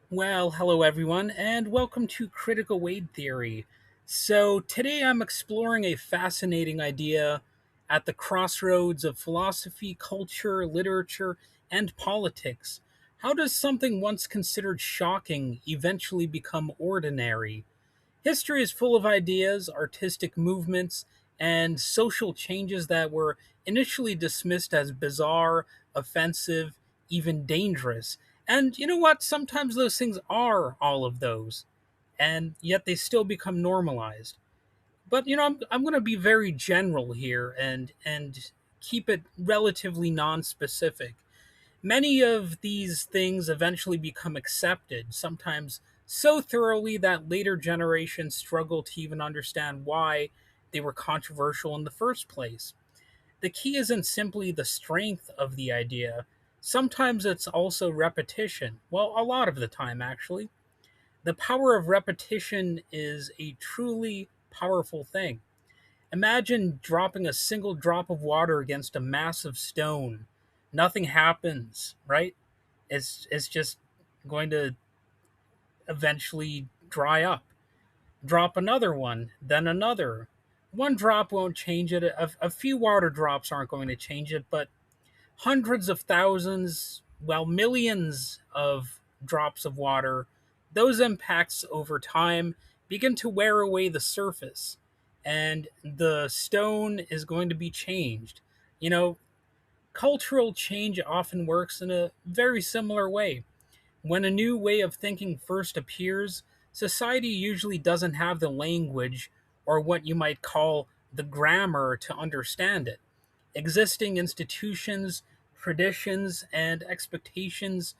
Well, hello everyone, and welcome to Critical Weight Theory. So, today I'm exploring a fascinating idea at the crossroads of philosophy, culture, literature, and politics. How does something once considered shocking eventually become ordinary? History is full of ideas, artistic movements, and social changes that were initially dismissed as bizarre, offensive, even dangerous. And you know what? Sometimes those things are all of those, and yet they still become normalized. But I'm going to be very general here and keep it relatively non-specific. Many of these things eventually become accepted, sometimes so thoroughly that later generations struggle to even understand why they were controversial in the first place. The key isn't simply the strength of the idea, sometimes it's also repetition. Well, a lot of the time, actually. The power of repetition is a truly powerful thing. Imagine dropping a single drop of water against a massive stone. Nothing happens, right? It's just going to eventually dry up. Drop another one, then another. One drop won't change it. A few water drops aren't going to change it, but hundreds of thousands, well, millions of drops of water, those impacts over time begin to wear away the surface, and the stone is going to be changed. You know, cultural change often works in a very similar way. When a new way of thinking first appears, society usually doesn't have the language or what you might call the grammar to understand it. Existing institutions, traditions, and expectations,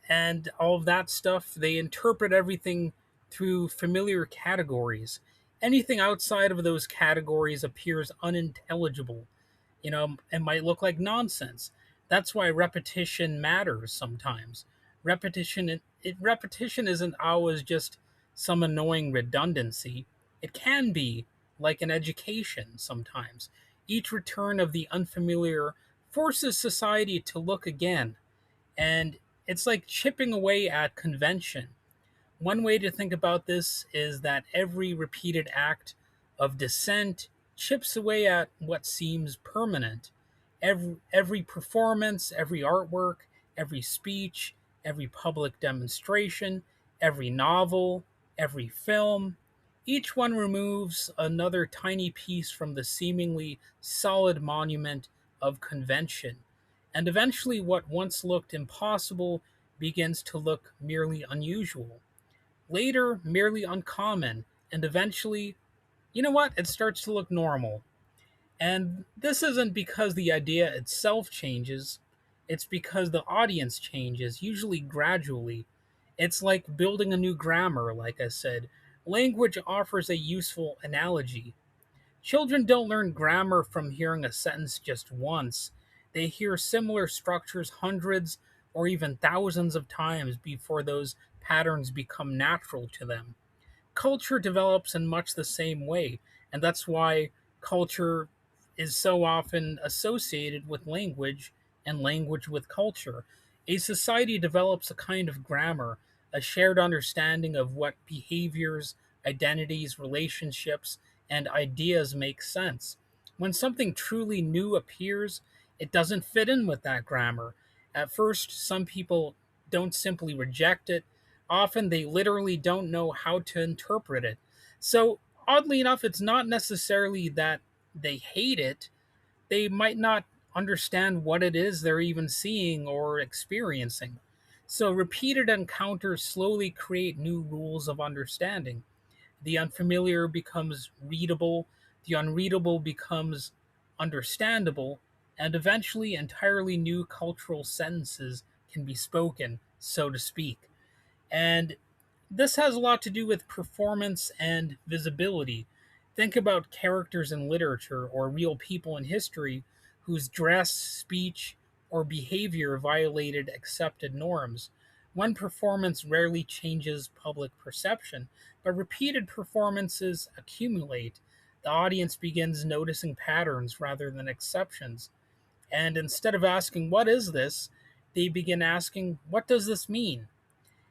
and all of that stuff, they interpret everything through familiar categories. Anything outside of those categories appears unintelligible. It might look like nonsense. That's why repetition matters sometimes. Repetition isn't always just some annoying redundancy. It can be like an education sometimes. Each return of the unfamiliar forces society to look again, and it's like chipping away at convention. One way to think about this is that every repeated act of dissent chips away at what seems permanent. Every performance, every artwork, every speech, every public demonstration, every novel, every film, each one removes another tiny piece from the seemingly solid monument of convention. And eventually, what once looked impossible begins to look merely unusual, later merely uncommon, and eventually, you know what, it starts to look normal. And this isn't because the idea itself changes, it's because the audience changes, usually gradually. It's like building a new grammar, like I said. Language offers a useful analogy. Children don't learn grammar from hearing a sentence just once. They hear similar structures hundreds or even thousands of times before those patterns become natural to them. Culture develops in much the same way, and that's why culture is so often associated with language and language with culture. A society develops a kind of grammar, a shared understanding of what behaviors, identities, relationships, and ideas make sense. When something truly new appears, it doesn't fit in with that grammar. At first, some people don't simply reject it. Often they literally don't know how to interpret it. So, oddly enough, it's not necessarily that they hate it, they might not understand what it is they're even seeing or experiencing. So, repeated encounters slowly create new rules of understanding. The unfamiliar becomes readable, the unreadable becomes understandable, and eventually entirely new cultural sentences can be spoken, so to speak. And this has a lot to do with performance and visibility. Think about characters in literature or real people in history whose dress, speech, or behavior violated accepted norms. One performance rarely changes public perception, but repeated performances accumulate. The audience begins noticing patterns rather than exceptions. And instead of asking, "What is this?" they begin asking, "What does this mean?"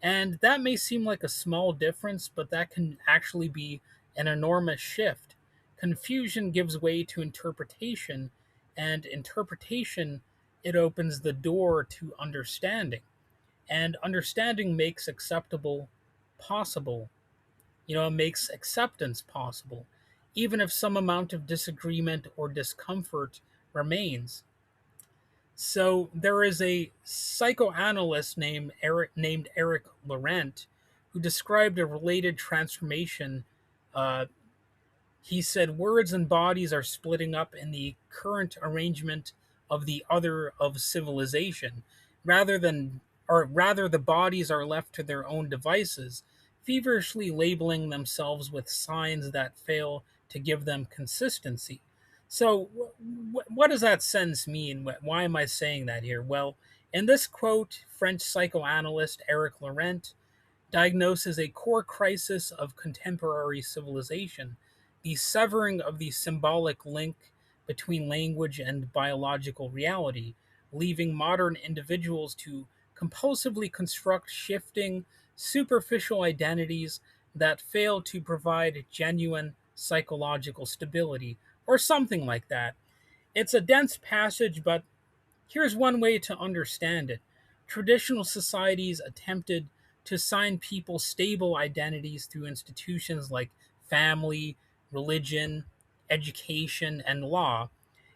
And that may seem like a small difference, but that can actually be an enormous shift. Confusion gives way to interpretation, and interpretation, it opens the door to understanding. And understanding makes acceptable possible. It makes acceptance possible, even if some amount of disagreement or discomfort remains. So there is a psychoanalyst named Eric Laurent who described a related transformation. Uh, he said words and bodies are splitting up in the current arrangement of the other of civilization, rather than or rather the bodies are left to their own devices, feverishly labeling themselves with signs that fail to give them consistency. So, what does that sentence mean? Why am I saying that here? Well, in this quote, French psychoanalyst Eric Laurent diagnoses a core crisis of contemporary civilization, the severing of the symbolic link between language and biological reality, leaving modern individuals to compulsively construct shifting, superficial identities that fail to provide genuine psychological stability, or something like that. It's a dense passage, but here's one way to understand it. Traditional societies attempted to assign people stable identities through institutions like family, religion, education, and law,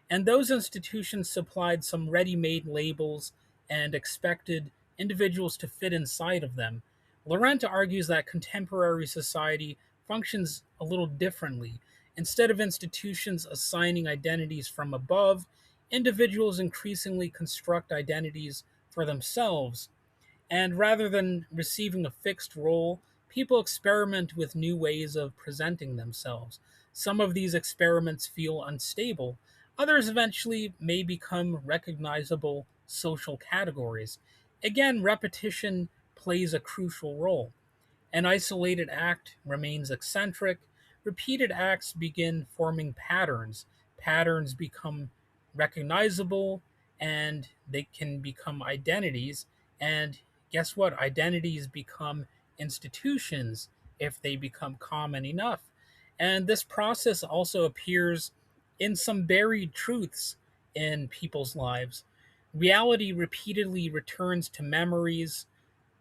and those institutions supplied some ready made labels and expected individuals to fit inside of them. Laurent argues that contemporary society functions a little differently. Instead of institutions assigning identities from above, individuals increasingly construct identities for themselves, and rather than receiving a fixed role, people experiment with new ways of presenting themselves. Some of these experiments feel unstable, others eventually may become recognizable social categories. Again, repetition plays a crucial role. An isolated act remains eccentric. Repeated acts begin forming patterns. Patterns become recognizable and they can become identities. And guess what? Identities become institutions if they become common enough. And this process also appears in some buried truths in people's lives. Reality repeatedly returns to memories,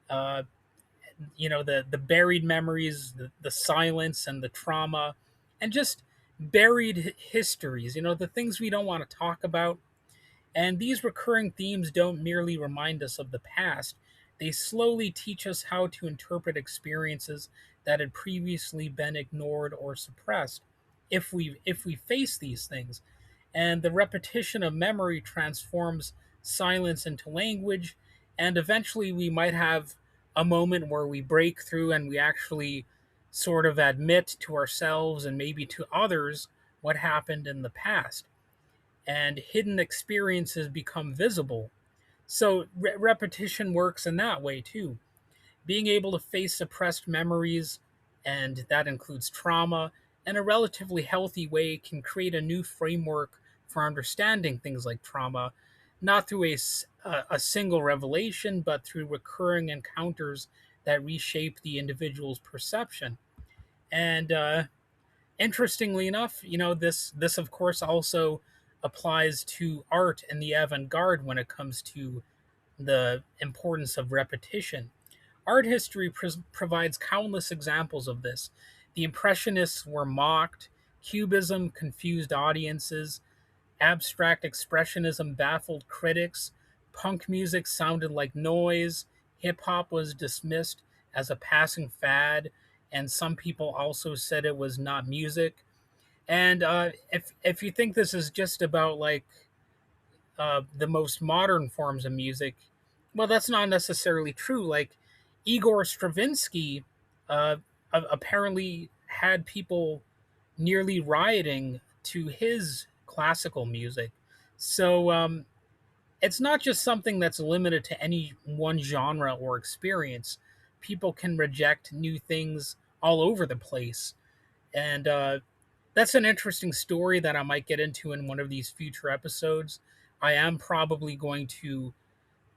uh, the buried memories, the silence and the trauma, and just buried histories, the things we don't want to talk about. And these recurring themes don't merely remind us of the past, they slowly teach us how to interpret experiences that had previously been ignored or suppressed. If we face these things, and the repetition of memory transforms silence into language, and eventually we might have a moment where we break through and we actually sort of admit to ourselves and maybe to others what happened in the past, and hidden experiences become visible. So repetition works in that way too. Being able to face suppressed memories, and that includes trauma, in a relatively healthy way can create a new framework for understanding things like trauma, not through a single revelation, but through recurring encounters that reshape the individual's perception. And interestingly enough, this of course also applies to art and the avant-garde when it comes to the importance of repetition. Art history provides countless examples of this. The Impressionists were mocked, Cubism confused audiences, abstract expressionism baffled critics, punk music sounded like noise, hip hop was dismissed as a passing fad, and some people also said it was not music. And if you think this is just about like the most modern forms of music, well, that's not necessarily true. Like Igor Stravinsky uh, apparently had people nearly rioting to his classical music. So it's not just something that's limited to any one genre or experience. People can reject new things all over the place. And that's an interesting story that I might get into in one of these future episodes. I am probably going to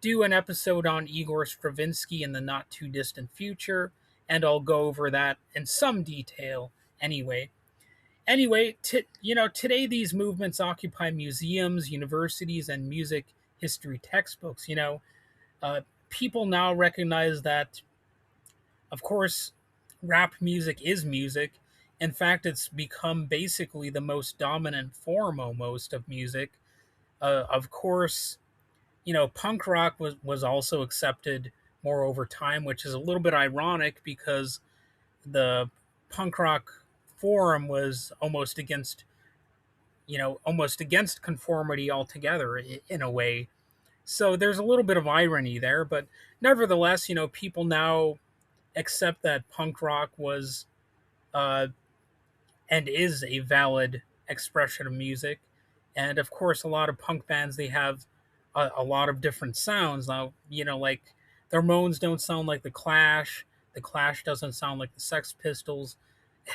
do an episode on Igor Stravinsky in the not too distant future, and I'll go over that in some detail anyway. Anyway, today these movements occupy museums, universities, and music history textbooks. People now recognize that, of course, rap music is music. In fact, it's become basically the most dominant form almost of music. Of course, punk rock was also accepted more over time, which is a little bit ironic because the punk rock forum was almost against conformity altogether in a way. So there's a little bit of irony there, but nevertheless, people now accept that punk rock was uh, and is a valid expression of music. And of course, a lot of punk bands, they have a lot of different sounds. Now, like the Ramones don't sound like the Clash doesn't sound like the Sex Pistols,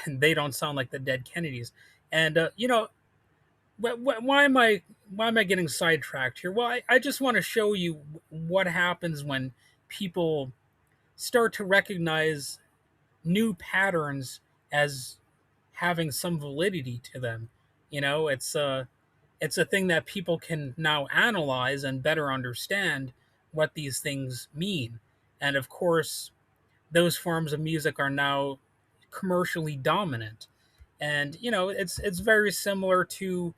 and they don't sound like the Dead Kennedys. And why am I getting sidetracked here? Well, I just want to show you what happens when people start to recognize new patterns as having some validity to them. It's a thing that people can now analyze and better understand what these things mean. And of course, those forms of music are now commercially dominant. And it's very similar to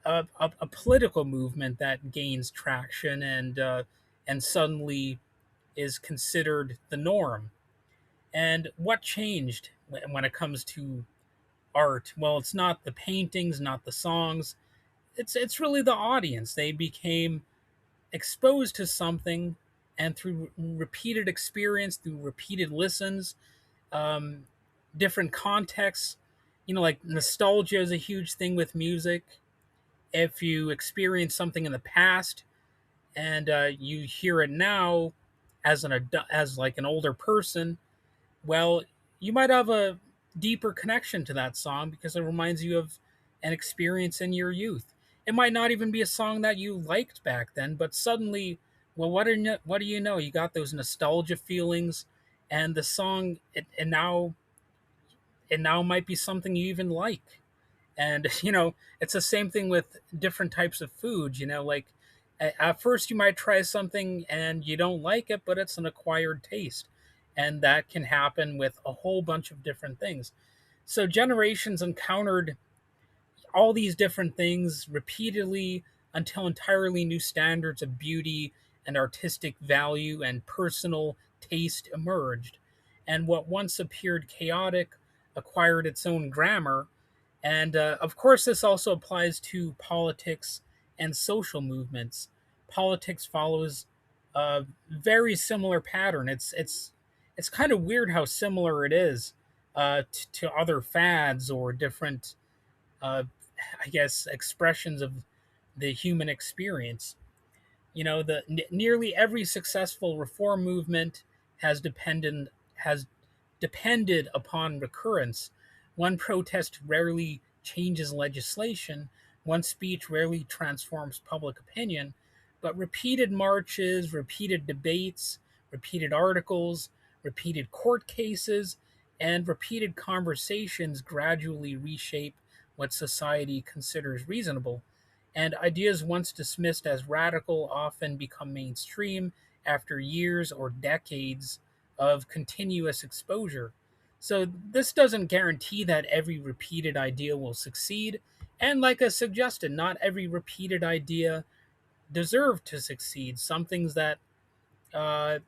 a political movement that gains traction and suddenly is considered the norm. And what changed when it comes to art? Well, it's not the paintings, not the songs. It's really the audience. They became exposed to something, and through repeated experience, through repeated listens, um, different contexts. Like nostalgia is a huge thing with music. If you experience something in the past and you hear it now as like an older person, well, you might have a deeper connection to that song because it reminds you of an experience in your youth. It might not even be a song that you liked back then, but suddenly, well, what do you know? You got those nostalgia feelings, and the song it now might be something you even like. And it's the same thing with different types of foods. Like at first you might try something and you don't like it, but it's an acquired taste, and that can happen with a whole bunch of different things. So generations encountered all these different things repeatedly until entirely new standards of beauty and artistic value and personal taste emerged. And what once appeared chaotic acquired its own grammar. And of course, this also applies to politics and social movements. Politics follows a very similar pattern. It's kind of weird how similar it is to other fads or different, uh, I guess, expressions of the human experience. Nearly every successful reform movement has depended upon recurrence. One protest rarely changes legislation, one speech rarely transforms public opinion, but repeated marches, repeated debates, repeated articles, repeated court cases, and repeated conversations gradually reshape what society considers reasonable. And ideas once dismissed as radical often become mainstream after years or decades of continuous exposure. So, this doesn't guarantee that every repeated idea will succeed. And, like I suggested, not every repeated idea deserve to succeed. Some things that uh,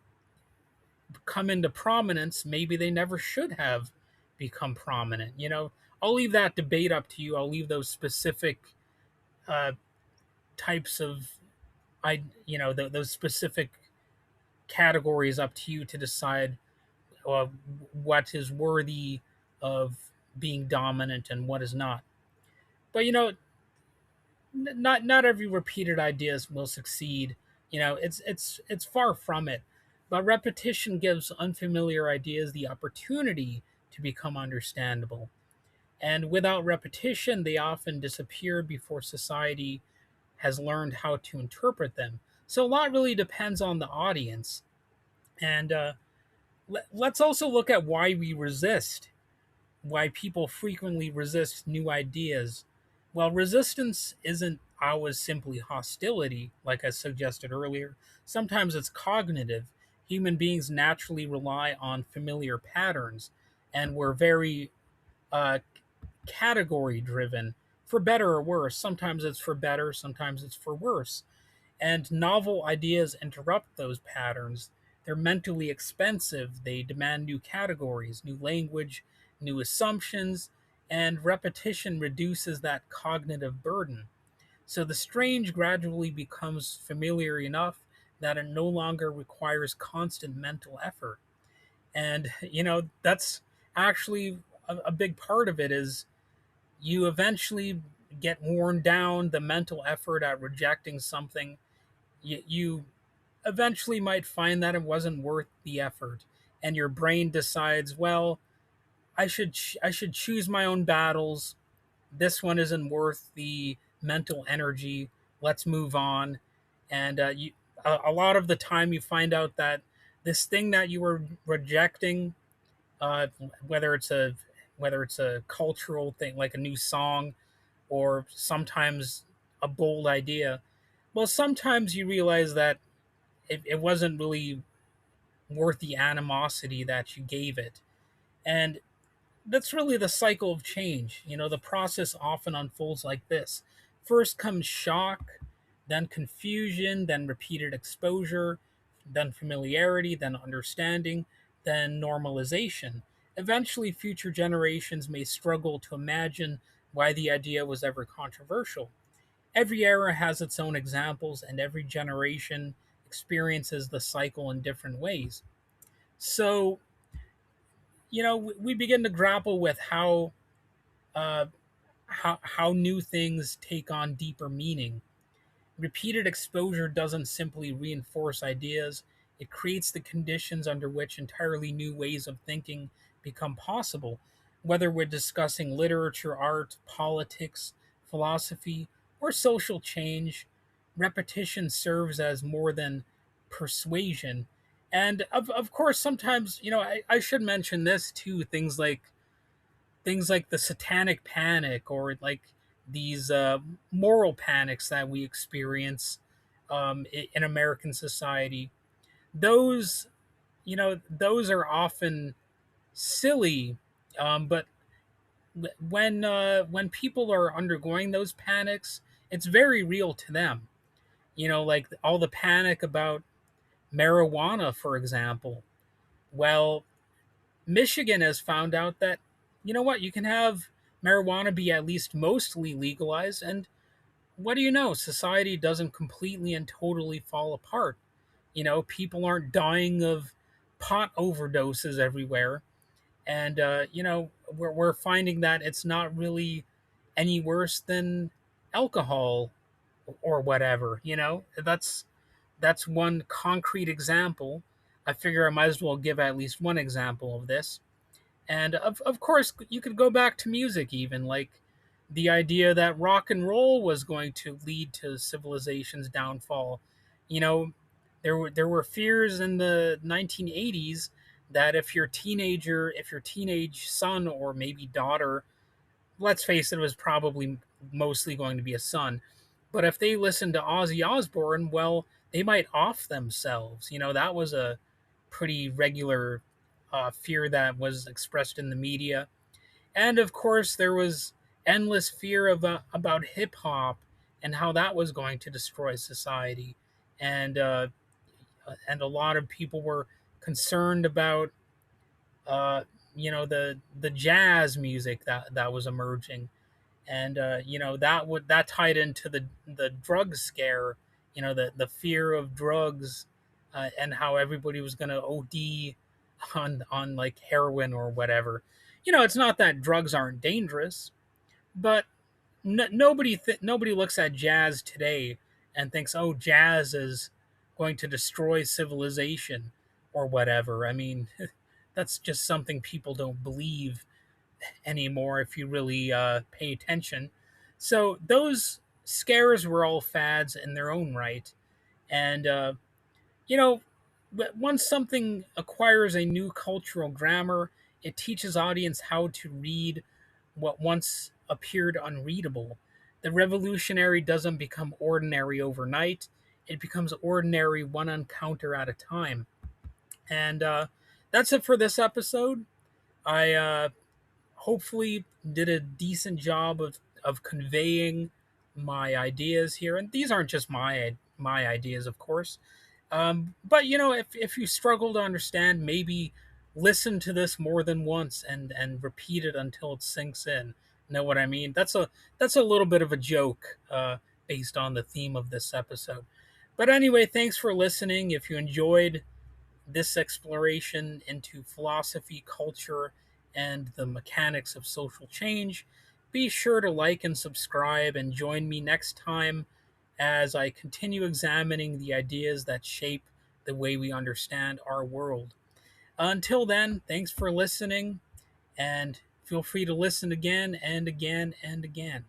come into prominence, maybe they never should have become prominent. I'll leave that debate up to you. I'll leave those specific uh, types of those specific categories up to you to decide uh, what is worthy of being dominant and what is not. But not every repeated ideas will succeed. It's far from it. But repetition gives unfamiliar ideas the opportunity to become understandable. And without repetition, they often disappear before society has learned how to interpret them. So a lot really depends on the audience. And let's also look at why we resist, why people frequently resist new ideas. Well, resistance isn't always simply hostility, like I suggested earlier. Sometimes it's cognitive. Human beings naturally rely on familiar patterns, and we're very uh, category driven, for better or worse. Sometimes it's for better, sometimes it's for worse. And novel ideas interrupt those patterns. They're mentally expensive. They demand new categories, new language, new assumptions, and repetition reduces that cognitive burden. So the strange gradually becomes familiar enough that it no longer requires constant mental effort. And, that's actually a big part of it is you eventually get worn down the mental effort at rejecting something. You eventually might find that it wasn't worth the effort, and your brain decides, well, I should choose my own battles. This one isn't worth the mental energy. Let's move on. And a lot of the time you find out that this thing that you were rejecting, uh, whether it's a whether it's a cultural thing like a new song, or sometimes a bold idea, well, sometimes you realize that it wasn't really worth the animosity that you gave it. And that's really the cycle of change. The process often unfolds like this. First comes shock, then confusion, then repeated exposure, then familiarity, then understanding, then normalization. Eventually, future generations may struggle to imagine why the idea was ever controversial. Every era has its own examples, and every generation experiences the cycle in different ways. So, we begin to grapple with uh, how new things take on deeper meaning. Repeated exposure doesn't simply reinforce ideas, it creates the conditions under which entirely new ways of thinking become possible. Whether we're discussing literature, art, politics, philosophy, or social change, repetition serves as more than persuasion. And of course, sometimes, I should mention this too, things like the satanic panic, or like these moral panics that we experience in American society. Those, those are often silly, but when people are undergoing those panics, it's very real to them. Like all the panic about marijuana, for example. Well, Michigan has found out that, you can have marijuana be at least mostly legalized, and what do you know? Society doesn't completely and totally fall apart. People aren't dying of pot overdoses everywhere, and we're finding that it's not really any worse than alcohol or whatever. That's one concrete example. I figure I might as well give at least one example of this. And of course, you could go back to music, even like the idea that rock and roll was going to lead to civilization's downfall. You know, there were fears in the 1980s that if your teenage son or maybe daughter, let's face it, was probably mostly going to be a son, but if they listened to Ozzy Osbourne, well, they might off themselves. That was a pretty regular fear that was expressed in the media. And of course, there was endless fear about hip hop and how that was going to destroy society. And a lot of people were concerned about uh, the jazz music that was emerging, and that tied into the drug scare. The fear of drugs, and how everybody was going to OD on like heroin or whatever. It's not that drugs aren't dangerous, but nobody looks at jazz today and thinks, oh, jazz is going to destroy civilization or whatever. I mean, that's just something people don't believe anymore if you really pay attention. So those scares were all fads in their own right. And you know, but once something acquires a new cultural grammar, it teaches audience how to read what once appeared unreadable. The revolutionary doesn't become ordinary overnight, it becomes ordinary one encounter at a time. And that's it for this episode. I hopefully did a decent job of conveying my ideas here. And these aren't just my ideas, of course. But if you struggle to understand, maybe listen to this more than once and repeat it until it sinks in. Know what I mean? That's a little bit of a joke based on the theme of this episode. But anyway, thanks for listening. If you enjoyed this exploration into philosophy, culture, and the mechanics of social change, be sure to like and subscribe and join me next time as I continue examining the ideas that shape the way we understand our world. Until then, thanks for listening and feel free to listen again and again and again.